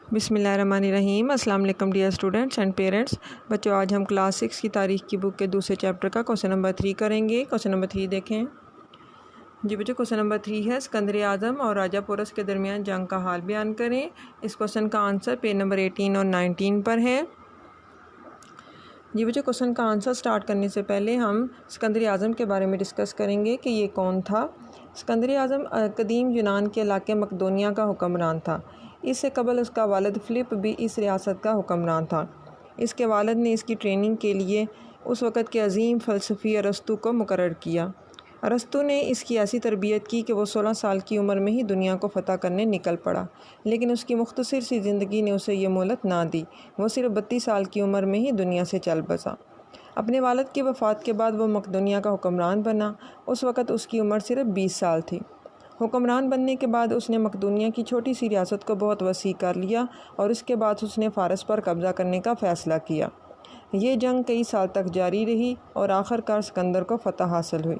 بسم اللہ الرحمن الرحیم۔ السلام علیکم ڈیئر اسٹوڈنٹس اینڈ پیرنٹس۔ بچوں، آج ہم کلاس 6 کی تاریخ کی بک کے دوسرے چیپٹر کا کوسچن نمبر 3 کریں گے۔ کوسچن نمبر 3 دیکھیں جی بچوں۔ کوسچن نمبر 3 ہے سکندر اعظم اور راجہ پورس کے درمیان جنگ کا حال بیان کریں۔ اس کوسچن کا آنسر پیج نمبر 18 اور 19 پر ہے جی بچوں۔ کوسچن کا آنسر سٹارٹ کرنے سے پہلے ہم سکندر اعظم کے بارے میں ڈسکس کریں گے کہ یہ کون تھا۔ سکندر اعظم قدیم یونان کے علاقے مقدونیہ کا حکمران تھا۔ اس سے قبل اس کا والد فلپ بھی اس ریاست کا حکمران تھا۔ اس کے والد نے اس کی ٹریننگ کے لیے اس وقت کے عظیم فلسفی ارسطو کو مقرر کیا۔ ارسطو نے اس کی ایسی تربیت کی کہ وہ 16 سال کی عمر میں ہی دنیا کو فتح کرنے نکل پڑا، لیکن اس کی مختصر سی زندگی نے اسے یہ مہلت نہ دی۔ وہ صرف 32 سال کی عمر میں ہی دنیا سے چل بسا۔ اپنے والد کی وفات کے بعد وہ مقدونیہ کا حکمران بنا۔ اس وقت اس کی عمر صرف 20 سال تھی۔ حکمران بننے کے بعد اس نے مقدونیہ کی چھوٹی سی ریاست کو بہت وسیع کر لیا اور اس کے بعد اس نے فارس پر قبضہ کرنے کا فیصلہ کیا۔ یہ جنگ کئی سال تک جاری رہی اور آخر کار سکندر کو فتح حاصل ہوئی۔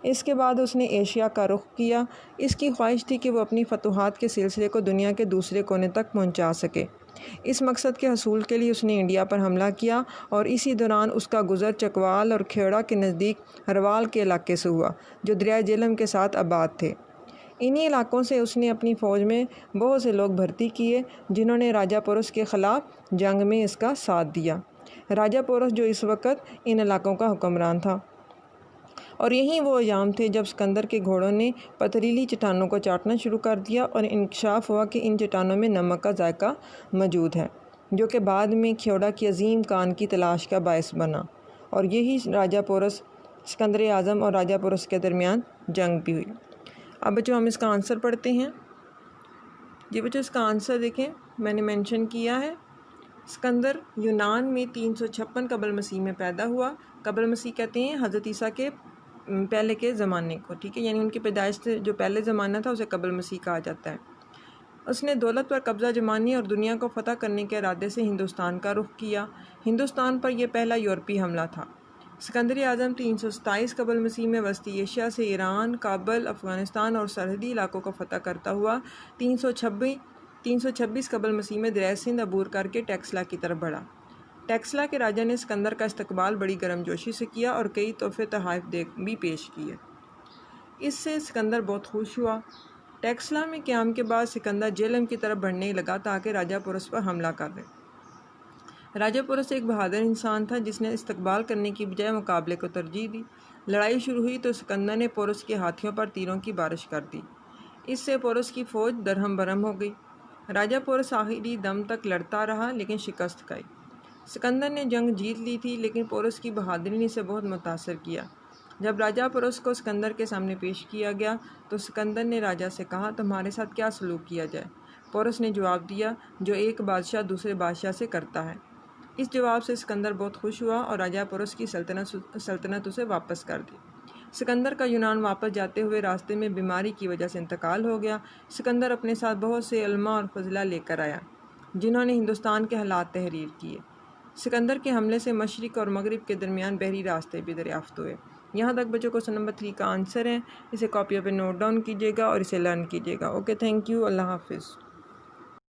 اس کے بعد اس نے ایشیا کا رخ کیا۔ اس کی خواہش تھی کہ وہ اپنی فتوحات کے سلسلے کو دنیا کے دوسرے کونے تک پہنچا سکے۔ اس مقصد کے حصول کے لیے اس نے انڈیا پر حملہ کیا اور اسی دوران اس کا گزر چکوال اور کھیوڑا کے نزدیک ہروال کے علاقے سے ہوا، جو دریائے جہلم کے ساتھ آباد تھے۔ انہی علاقوں سے اس نے اپنی فوج میں بہت سے لوگ بھرتی کیے جنہوں نے راجہ پورس کے خلاف جنگ میں اس کا ساتھ دیا۔ راجہ پورس جو اس وقت ان علاقوں کا حکمران تھا، اور یہی وہ ایام تھے جب سکندر کے گھوڑوں نے پتھریلی چٹانوں کو چاٹنا شروع کر دیا اور انکشاف ہوا کہ ان چٹانوں میں نمک کا ذائقہ موجود ہے، جو کہ بعد میں کھیوڑا کی عظیم کان کی تلاش کا باعث بنا، اور یہی راجہ پورس سکندر اعظم اور راجہ پورس کے درمیان جنگ بھی ہوئی۔ اب بچوں ہم اس کا آنسر پڑھتے ہیں جی بچوں۔ اس کا آنسر دیکھیں، میں نے مینشن کیا ہے۔ سکندر یونان میں 356 قبل مسیح میں پیدا ہوا۔ قبل مسیح کہتے ہیں حضرت عیسیٰ کے پہلے کے زمانے کو، ٹھیک ہے، یعنی ان کی پیدائش سے جو پہلے زمانہ تھا اسے قبل مسیح کہا جاتا ہے۔ اس نے دولت پر قبضہ جمانی اور دنیا کو فتح کرنے کے ارادے سے ہندوستان کا رخ کیا۔ ہندوستان پر یہ پہلا یورپی حملہ تھا۔ سکندر اعظم 327 قبل مسیح میں وسطی ایشیا سے ایران، کابل، افغانستان اور سرحدی علاقوں کو فتح کرتا ہوا 326 قبل مسیح میں دریائے سندھ عبور کر کے ٹیکسلا کی طرف بڑھا۔ ٹیکسلا کے راجہ نے سکندر کا استقبال بڑی گرمجوشی سے کیا اور کئی تحفے تحائف بھی پیش کیے۔ اس سے سکندر بہت خوش ہوا۔ ٹیکسلا میں قیام کے بعد سکندر جہلم کی طرف بڑھنے لگا تاکہ راجہ پورس پر حملہ کر دے۔ راجہ پورس ایک بہادر انسان تھا جس نے استقبال کرنے کی بجائے مقابلے کو ترجیح دی۔ لڑائی شروع ہوئی تو سکندر نے پورس کے ہاتھیوں پر تیروں کی بارش کر دی۔ اس سے پورس کی فوج درہم برہم ہو گئی۔ راجہ پورس آخری دم تک لڑتا رہا لیکن شکست کھائی۔ سکندر نے جنگ جیت لی تھی لیکن پورس کی بہادری نے اسے بہت متاثر کیا۔ جب راجہ پورس کو سکندر کے سامنے پیش کیا گیا تو سکندر نے راجہ سے کہا، تمہارے ساتھ کیا سلوک کیا جائے؟ پورس نے جواب دیا، جو ایک بادشاہ دوسرے بادشاہ سے کرتا ہے۔ اس جواب سے سکندر بہت خوش ہوا اور راجہ پورس کی سلطنت اسے واپس کر دی۔ سکندر کا یونان واپس جاتے ہوئے راستے میں بیماری کی وجہ سے انتقال ہو گیا۔ سکندر اپنے ساتھ بہت سے علماء اور فضلاء لے کر آیا جنہوں نے ہندوستان کے حالات تحریر کیے۔ سکندر کے حملے سے مشرق اور مغرب کے درمیان بحری راستے بھی دریافت ہوئے۔ یہاں تک بچوں کوسچن نمبر 3 کا آنسر ہے۔ اسے کاپیوں پہ نوٹ ڈاؤن کیجیے گا اور اسے لرن کیجیے گا۔ اوکے، تھینک یو، اللہ حافظ۔